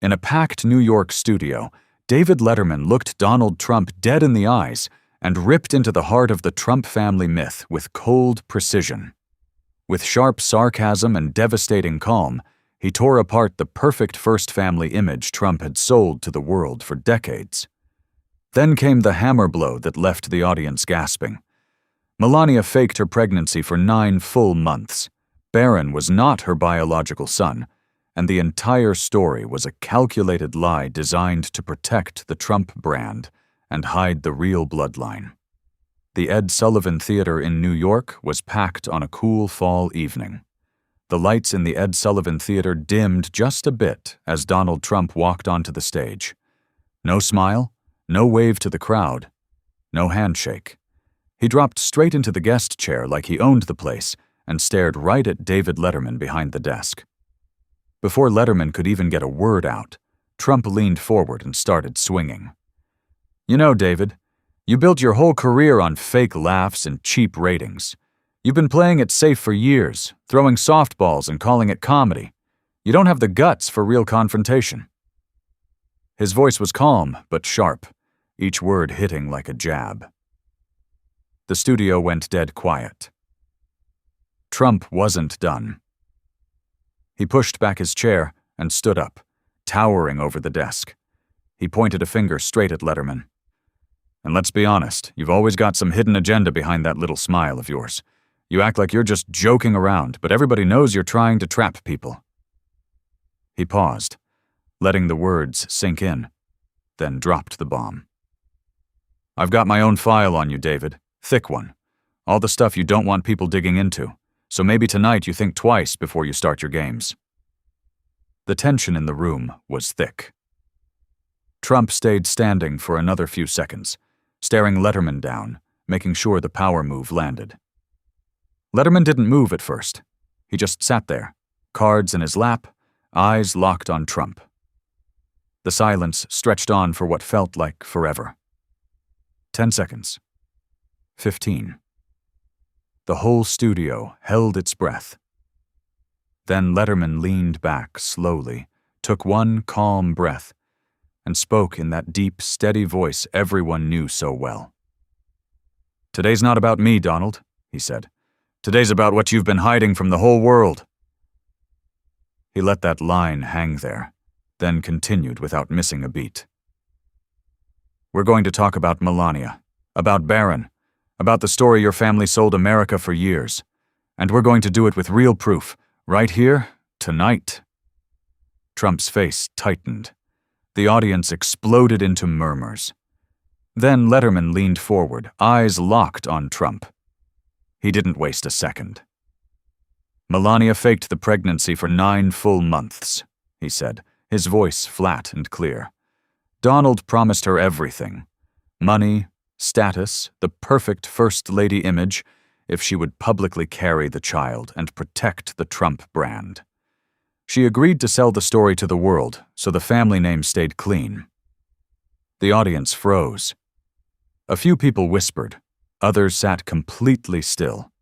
In a packed New York studio, David Letterman looked Donald Trump dead in the eyes and ripped into the heart of the Trump family myth with cold precision. With sharp sarcasm and devastating calm, he tore apart the perfect first family image Trump had sold to the world for decades. Then came the hammer blow that left the audience gasping. Melania faked her pregnancy for 9 full months. Barron was not her biological son, and the entire story was a calculated lie designed to protect the Trump brand and hide the real bloodline. The Ed Sullivan Theater in New York was packed on a cool fall evening. The lights in the Ed Sullivan Theater dimmed just a bit as Donald Trump walked onto the stage. No smile, no wave to the crowd, no handshake. He dropped straight into the guest chair like he owned the place and stared right at David Letterman behind the desk. Before Letterman could even get a word out, Trump leaned forward and started swinging. "You know, David, you built your whole career on fake laughs and cheap ratings. You've been playing it safe for years, throwing softballs and calling it comedy. You don't have the guts for real confrontation." His voice was calm but sharp, each word hitting like a jab. The studio went dead quiet. Trump wasn't done. He pushed back his chair and stood up, towering over the desk. He pointed a finger straight at Letterman. "And let's be honest, you've always got some hidden agenda behind that little smile of yours. You act like you're just joking around, but everybody knows you're trying to trap people." He paused, letting the words sink in, then dropped the bomb. "I've got my own file on you, David. Thick one. All the stuff you don't want people digging into. So maybe tonight you think twice before you start your games." The tension in the room was thick. Trump stayed standing for another few seconds, staring Letterman down, making sure the power move landed. Letterman didn't move at first. He just sat there, cards in his lap, eyes locked on Trump. The silence stretched on for what felt like forever. 10 seconds. 15. The whole studio held its breath. Then Letterman leaned back slowly, took one calm breath, and spoke in that deep, steady voice everyone knew so well. "Today's not about me, Donald," he said. "Today's about what you've been hiding from the whole world." He let that line hang there, then continued without missing a beat. "We're going to talk about Melania, about Barron, about the story your family sold America for years. And we're going to do it with real proof, right here, tonight." Trump's face tightened. The audience exploded into murmurs. Then Letterman leaned forward, eyes locked on Trump. He didn't waste a second. "Melania faked the pregnancy for 9 full months," he said, his voice flat and clear. "Donald promised her everything. Money, status, the perfect First Lady image, if she would publicly carry the child and protect the Trump brand. She agreed to sell the story to the world, so the family name stayed clean." The audience froze. A few people whispered, others sat completely still.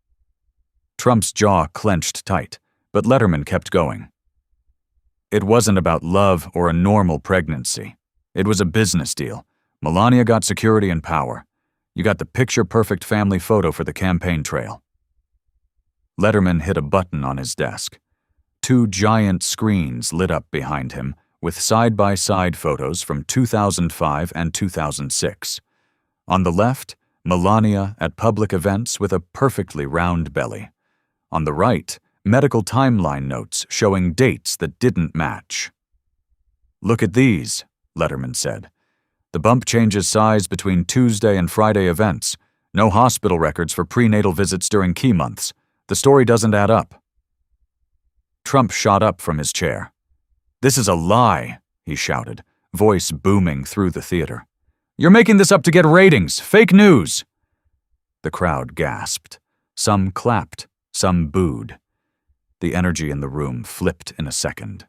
Trump's jaw clenched tight, but Letterman kept going. "It wasn't about love or a normal pregnancy. It was a business deal. Melania got security and power. You got the picture-perfect family photo for the campaign trail." Letterman hit a button on his desk. 2 giant screens lit up behind him with side-by-side photos from 2005 and 2006. On the left, Melania at public events with a perfectly round belly. On the right, medical timeline notes showing dates that didn't match. "Look at these," Letterman said. "The bump changes size between Tuesday and Friday events. No hospital records for prenatal visits during key months. The story doesn't add up." Trump shot up from his chair. "This is a lie," he shouted, voice booming through the theater. "You're making this up to get ratings. Fake news." The crowd gasped. Some clapped, some booed. The energy in the room flipped in a second.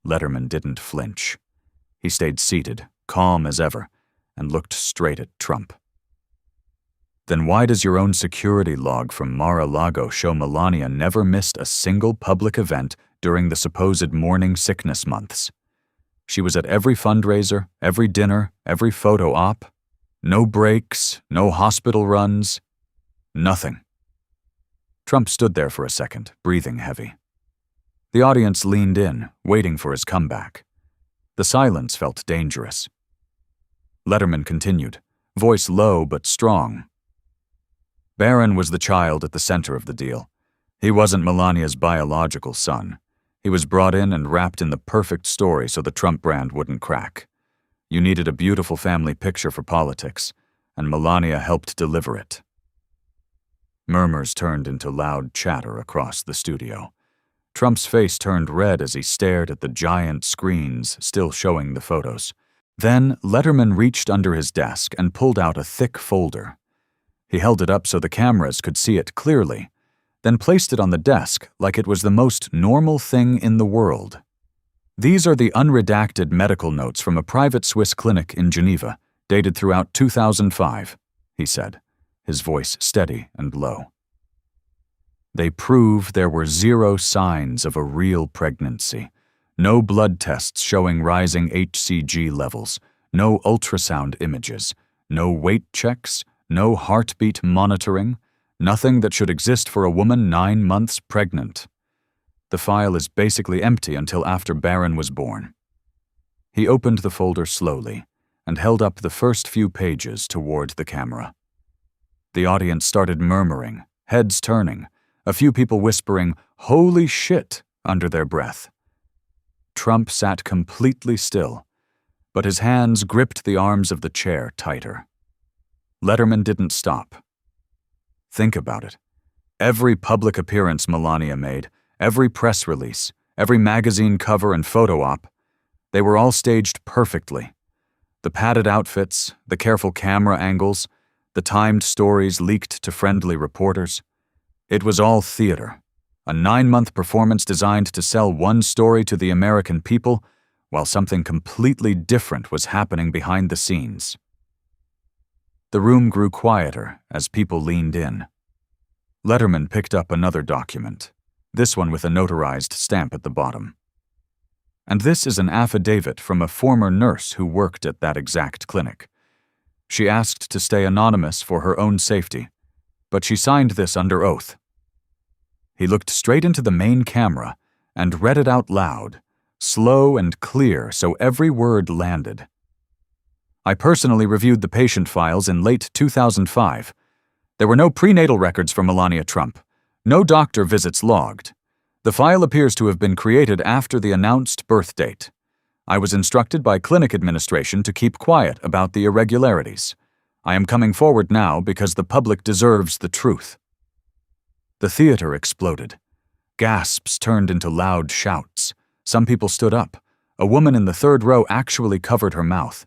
Letterman didn't flinch. He stayed seated, calm as ever, and looked straight at Trump. "Then why does your own security log from Mar-a-Lago show Melania never missed a single public event during the supposed morning sickness months? She was at every fundraiser, every dinner, every photo op. No breaks, no hospital runs, nothing. Trump stood there for a second, breathing heavy. The audience leaned in, waiting for his comeback. The silence felt dangerous. Letterman continued, voice low but strong. Barron was the child at the center of the deal. He wasn't Melania's biological son. He was brought in and wrapped in the perfect story so the Trump brand wouldn't crack. You needed a beautiful family picture for politics, and Melania helped deliver it. Murmurs turned into loud chatter across the studio. Trump's face turned red as he stared at the giant screens still showing the photos. Then Letterman reached under his desk and pulled out a thick folder. He held it up so the cameras could see it clearly, then placed it on the desk like it was the most normal thing in the world. These are the unredacted medical notes from a private Swiss clinic in Geneva, dated throughout 2005, he said, his voice steady and low. They prove there were 0 signs of a real pregnancy, no blood tests showing rising HCG levels, no ultrasound images, no weight checks, no heartbeat monitoring, nothing that should exist for a woman 9 months pregnant. The file is basically empty until after Barron was born. He opened the folder slowly and held up the first few pages toward the camera. The audience started murmuring, heads turning, a few people whispering, "Holy shit," under their breath. Trump sat completely still, but his hands gripped the arms of the chair tighter. Letterman didn't stop. Think about it. Every public appearance Melania made, every press release, every magazine cover and photo op, they were all staged perfectly. The padded outfits, the careful camera angles, the timed stories leaked to friendly reporters. It was all theater, a 9-month performance designed to sell one story to the American people, while something completely different was happening behind the scenes. The room grew quieter as people leaned in. Letterman picked up another document, this one with a notarized stamp at the bottom. And this is an affidavit from a former nurse who worked at that exact clinic. She asked to stay anonymous for her own safety, but she signed this under oath. He looked straight into the main camera and read it out loud, slow and clear so every word landed. I personally reviewed the patient files in late 2005. There were no prenatal records for Melania Trump, no doctor visits logged. The file appears to have been created after the announced birth date. I was instructed by clinic administration to keep quiet about the irregularities. I am coming forward now because the public deserves the truth. The theater exploded. Gasps turned into loud shouts. Some people stood up. A woman in the third row actually covered her mouth.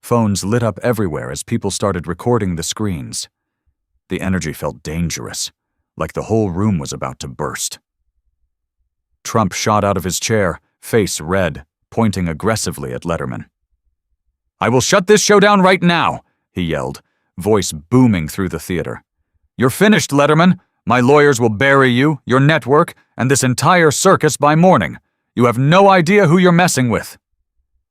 Phones lit up everywhere as people started recording the screens. The energy felt dangerous, like the whole room was about to burst. Trump shot out of his chair, face red, pointing aggressively at Letterman. "I will shut this show down right now," he yelled, voice booming through the theater. "You're finished, Letterman. My lawyers will bury you, your network, and this entire circus by morning. You have no idea who you're messing with."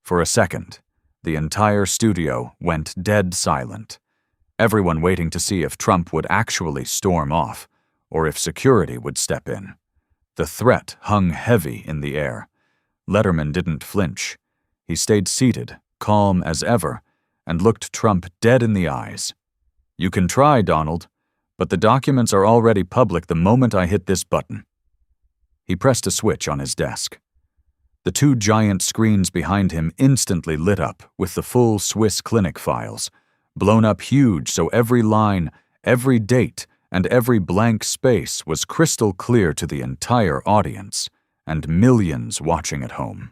For a second, the entire studio went dead silent, everyone waiting to see if Trump would actually storm off, or if security would step in. The threat hung heavy in the air. Letterman didn't flinch. He stayed seated, calm as ever, and looked Trump dead in the eyes. "You can try, Donald, but the documents are already public the moment I hit this button." He pressed a switch on his desk. The 2 giant screens behind him instantly lit up with the full Swiss clinic files, blown up huge so every line, every date, and every blank space was crystal clear to the entire audience and millions watching at home.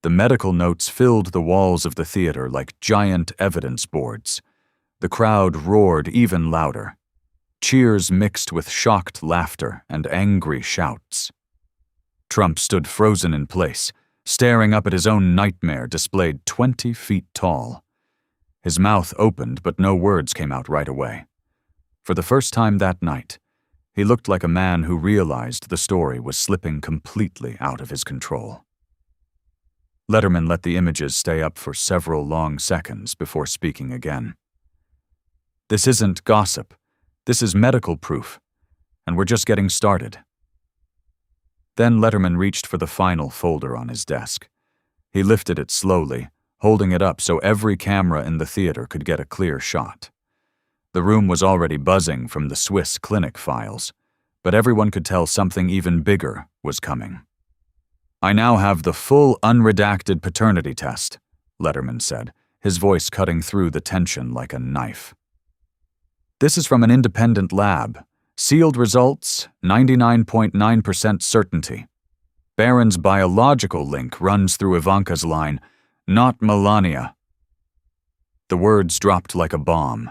The medical notes filled the walls of the theater like giant evidence boards. The crowd roared even louder. Cheers mixed with shocked laughter and angry shouts. Trump stood frozen in place, staring up at his own nightmare displayed 20 feet tall. His mouth opened, but no words came out right away. For the first time that night, he looked like a man who realized the story was slipping completely out of his control. Letterman let the images stay up for several long seconds before speaking again. "This isn't gossip. This is medical proof, and we're just getting started." Then Letterman reached for the final folder on his desk. He lifted it slowly, holding it up so every camera in the theater could get a clear shot. The room was already buzzing from the Swiss clinic files, but everyone could tell something even bigger was coming. "I now have the full unredacted paternity test," Letterman said, his voice cutting through the tension like a knife. "This is from an independent lab. Sealed results, 99.9% certainty. Barron's biological link runs through Ivanka's line, not Melania." The words dropped like a bomb.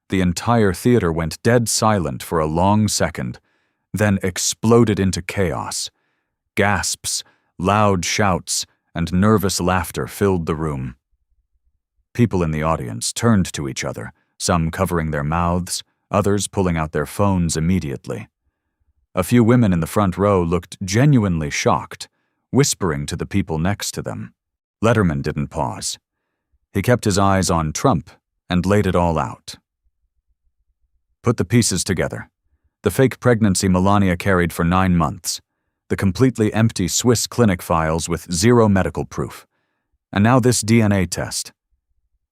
The entire theater went dead silent for a long second, then exploded into chaos. Gasps, loud shouts, and nervous laughter filled the room. People in the audience turned to each other, some covering their mouths, others pulling out their phones immediately. A few women in the front row looked genuinely shocked, whispering to the people next to them. Letterman didn't pause. He kept his eyes on Trump and laid it all out. "Put the pieces together. The fake pregnancy Melania carried for 9 months. The completely empty Swiss clinic files with zero medical proof. And now this DNA test.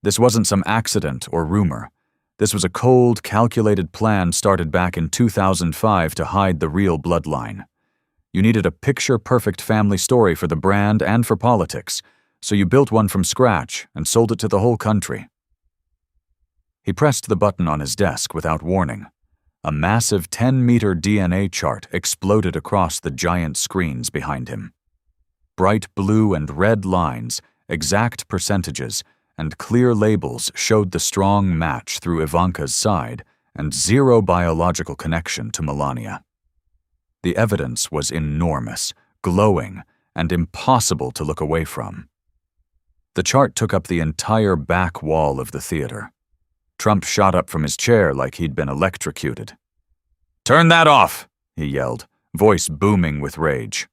This wasn't some accident or rumor. This was a cold, calculated plan started back in 2005 to hide the real bloodline. You needed a picture-perfect family story for the brand and for politics, so you built one from scratch and sold it to the whole country." He pressed the button on his desk without warning. A massive 10-meter DNA chart exploded across the giant screens behind him. Bright blue and red lines, exact percentages, and clear labels showed the strong match through Ivanka's side and zero biological connection to Melania. The evidence was enormous, glowing, and impossible to look away from. The chart took up the entire back wall of the theater. Trump shot up from his chair like he'd been electrocuted. "Turn that off!" he yelled, voice booming with rage.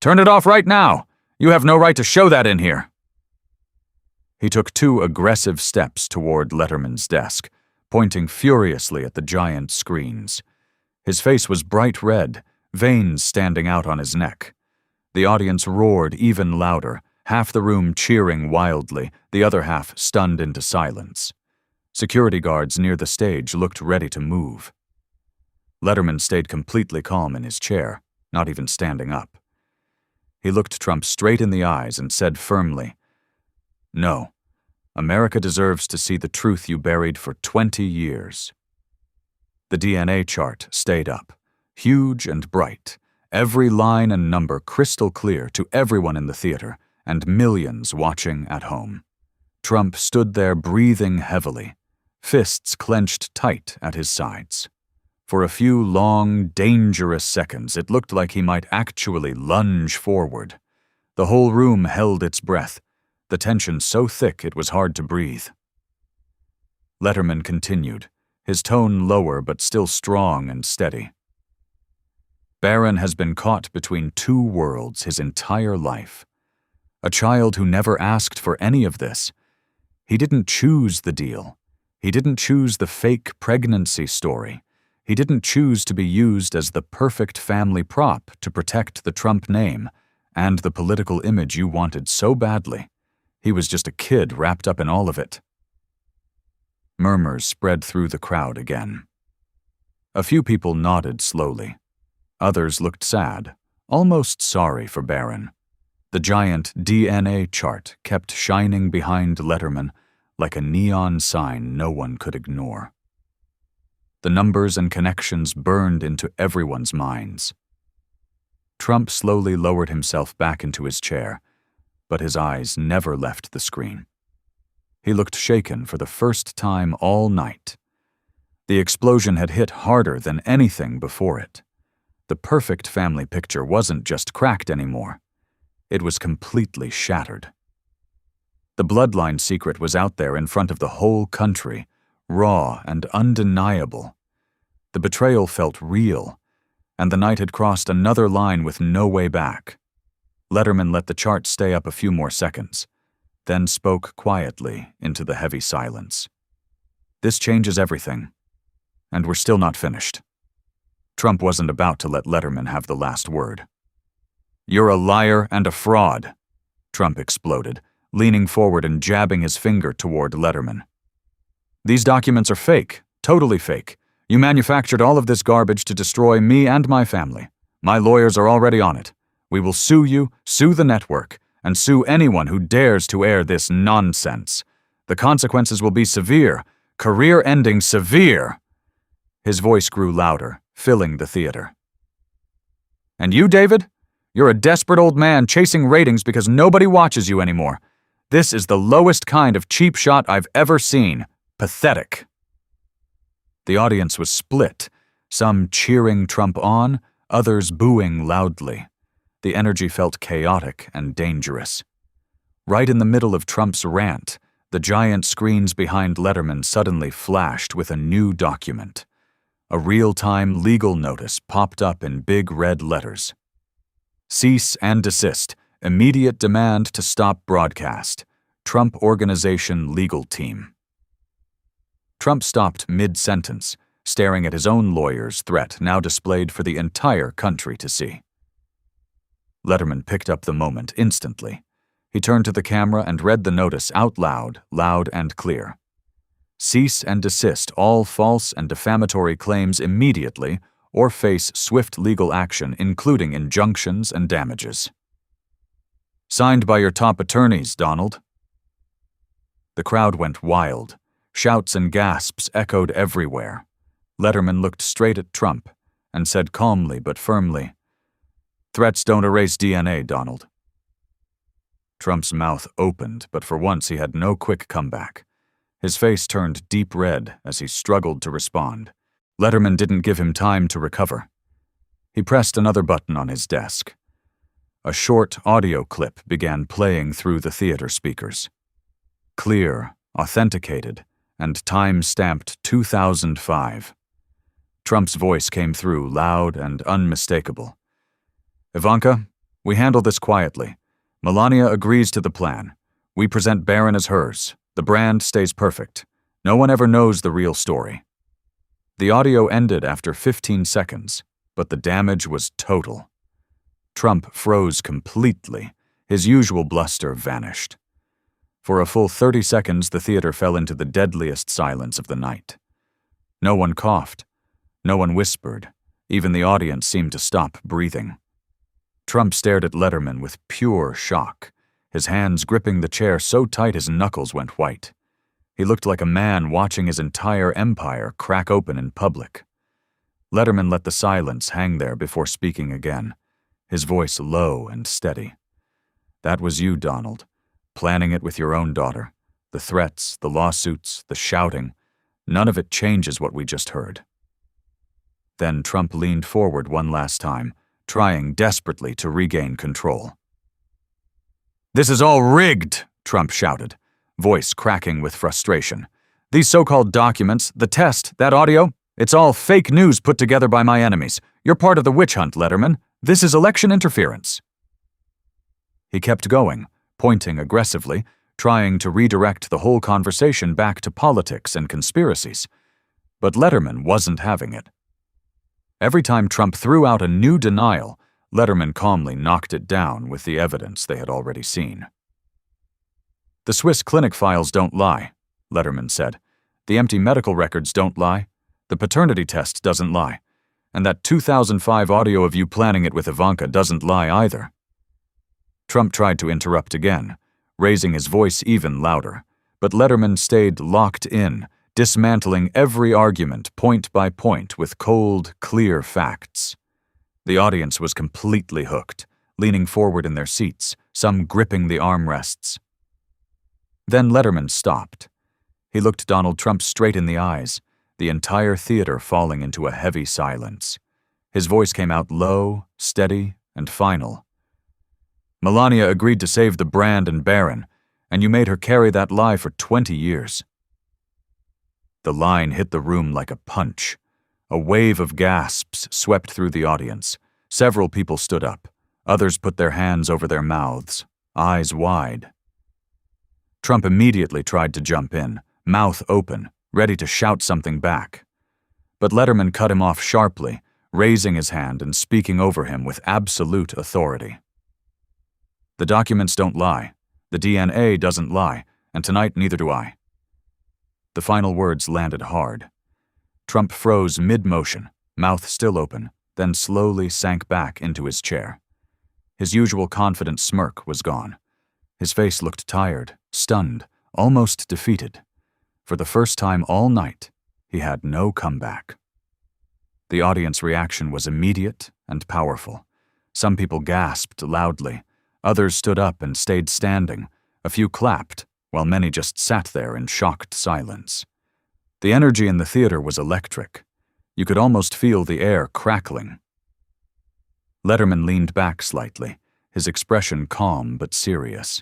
"Turn it off right now! You have no right to show that in here!" He took 2 aggressive steps toward Letterman's desk, pointing furiously at the giant screens. His face was bright red, veins standing out on his neck. The audience roared even louder, half the room cheering wildly, the other half stunned into silence. Security guards near the stage looked ready to move. Letterman stayed completely calm in his chair, not even standing up. He looked Trump straight in the eyes and said firmly, "No, America deserves to see the truth you buried for 20 years." The DNA chart stayed up, huge and bright, every line and number crystal clear to everyone in the theater and millions watching at home. Trump stood there breathing heavily, fists clenched tight at his sides. For a few long, dangerous seconds, it looked like he might actually lunge forward. The whole room held its breath, the tension so thick it was hard to breathe. Letterman continued, his tone lower but still strong and steady. "Barron has been caught between 2 worlds his entire life. A child who never asked for any of this. He didn't choose the deal. He didn't choose the fake pregnancy story. He didn't choose to be used as the perfect family prop to protect the Trump name and the political image you wanted so badly. He was just a kid wrapped up in all of it." Murmurs spread through the crowd again. A few people nodded slowly. Others looked sad, almost sorry for Barron. The giant DNA chart kept shining behind Letterman like a neon sign no one could ignore. The numbers and connections burned into everyone's minds. Trump slowly lowered himself back into his chair, but his eyes never left the screen. He looked shaken for the first time all night. The explosion had hit harder than anything before it. The perfect family picture wasn't just cracked anymore. It was completely shattered. The bloodline secret was out there in front of the whole country, raw and undeniable. The betrayal felt real, and the night had crossed another line with no way back. Letterman let the chart stay up a few more seconds, then spoke quietly into the heavy silence. This changes everything, and we're still not finished. Trump wasn't about to let Letterman have the last word. "You're a liar and a fraud," Trump exploded, leaning forward and jabbing his finger toward Letterman. "These documents are fake, totally fake. You manufactured all of this garbage to destroy me and my family. My lawyers are already on it. We will sue you, sue the network, and sue anyone who dares to air this nonsense. The consequences will be severe, career-ending severe." His voice grew louder, filling the theater. "And you, David? You're a desperate old man chasing ratings because nobody watches you anymore. This is the lowest kind of cheap shot I've ever seen. Pathetic." The audience was split, some cheering Trump on, others booing loudly. The energy felt chaotic and dangerous. Right in the middle of Trump's rant, the giant screens behind Letterman suddenly flashed with a new document. A real-time legal notice popped up in big red letters. "Cease and desist. Immediate demand to stop broadcast. Trump Organization legal team." Trump stopped mid-sentence, staring at his own lawyer's threat now displayed for the entire country to see. Letterman picked up the moment instantly. He turned to the camera and read the notice out loud, loud and clear. "Cease and desist all false and defamatory claims immediately or face swift legal action including injunctions and damages. Signed by your top attorneys, Donald." The crowd went wild. Shouts and gasps echoed everywhere. Letterman looked straight at Trump and said calmly but firmly, "Threats don't erase DNA, Donald." Trump's mouth opened, but for once he had no quick comeback. His face turned deep red as he struggled to respond. Letterman didn't give him time to recover. He pressed another button on his desk. A short audio clip began playing through the theater speakers. Clear, authenticated, and time-stamped 2005. Trump's voice came through loud and unmistakable. "Ivanka, we handle this quietly. Melania agrees to the plan. We present Barron as hers. The brand stays perfect. No one ever knows the real story." The audio ended after 15 seconds, but the damage was total. Trump froze completely. His usual bluster vanished. For a full 30 seconds, the theater fell into the deadliest silence of the night. No one coughed. No one whispered. Even the audience seemed to stop breathing. Trump stared at Letterman with pure shock, his hands gripping the chair so tight his knuckles went white. He looked like a man watching his entire empire crack open in public. Letterman let the silence hang there before speaking again, his voice low and steady. "That was you, Donald, planning it with your own daughter. The threats, the lawsuits, the shouting, none of it changes what we just heard." Then Trump leaned forward one last time, trying desperately to regain control. "This is all rigged," Trump shouted, voice cracking with frustration. "These so-called documents, the test, that audio, it's all fake news put together by my enemies. You're part of the witch hunt, Letterman. This is election interference." He kept going, pointing aggressively, trying to redirect the whole conversation back to politics and conspiracies. But Letterman wasn't having it. Every time Trump threw out a new denial, Letterman calmly knocked it down with the evidence they had already seen. "The Swiss clinic files don't lie," Letterman said. "The empty medical records don't lie. The paternity test doesn't lie. And that 2005 audio of you planning it with Ivanka doesn't lie either." Trump tried to interrupt again, raising his voice even louder, but Letterman stayed locked in, dismantling every argument point by point with cold, clear facts. The audience was completely hooked, leaning forward in their seats, some gripping the armrests. Then Letterman stopped. He looked Donald Trump straight in the eyes, the entire theater falling into a heavy silence. His voice came out low, steady, and final. "Melania agreed to save the brand and Barron, and you made her carry that lie for 20 years. The line hit the room like a punch. A wave of gasps swept through the audience. Several people stood up. Others put their hands over their mouths, eyes wide. Trump immediately tried to jump in, mouth open, ready to shout something back. But Letterman cut him off sharply, raising his hand and speaking over him with absolute authority. "The documents don't lie. The DNA doesn't lie, and tonight neither do I." The final words landed hard. Trump froze mid-motion, mouth still open, then slowly sank back into his chair. His usual confident smirk was gone. His face looked tired, stunned, almost defeated. For the first time all night, he had no comeback. The audience reaction was immediate and powerful. Some people gasped loudly. Others stood up and stayed standing. A few clapped, while many just sat there in shocked silence. The energy in the theater was electric. You could almost feel the air crackling. Letterman leaned back slightly, his expression calm but serious.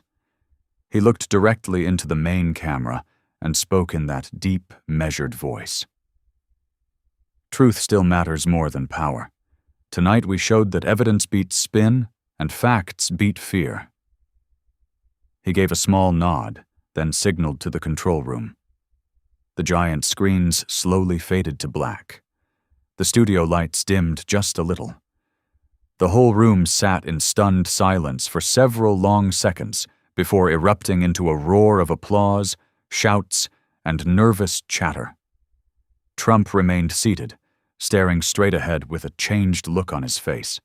He looked directly into the main camera and spoke in that deep, measured voice. "Truth still matters more than power. Tonight we showed that evidence beats spin and facts beat fear." He gave a small nod, then signaled to the control room. The giant screens slowly faded to black. The studio lights dimmed just a little. The whole room sat in stunned silence for several long seconds before erupting into a roar of applause, shouts, and nervous chatter. Trump remained seated, staring straight ahead with a changed look on his face.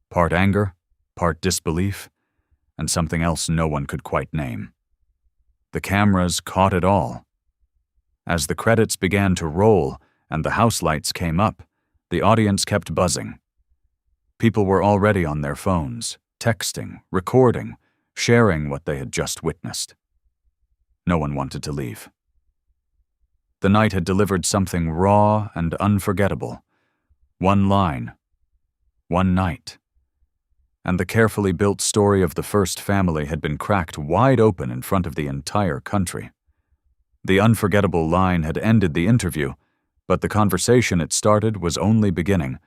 Part anger, part disbelief, and something else no one could quite name. The cameras caught it all. As the credits began to roll and the house lights came up, the audience kept buzzing. People were already on their phones, texting, recording, sharing what they had just witnessed. No one wanted to leave. The night had delivered something raw and unforgettable. One line, one night. And the carefully built story of the first family had been cracked wide open in front of the entire country. The unforgettable line had ended the interview, but the conversation it started was only beginning,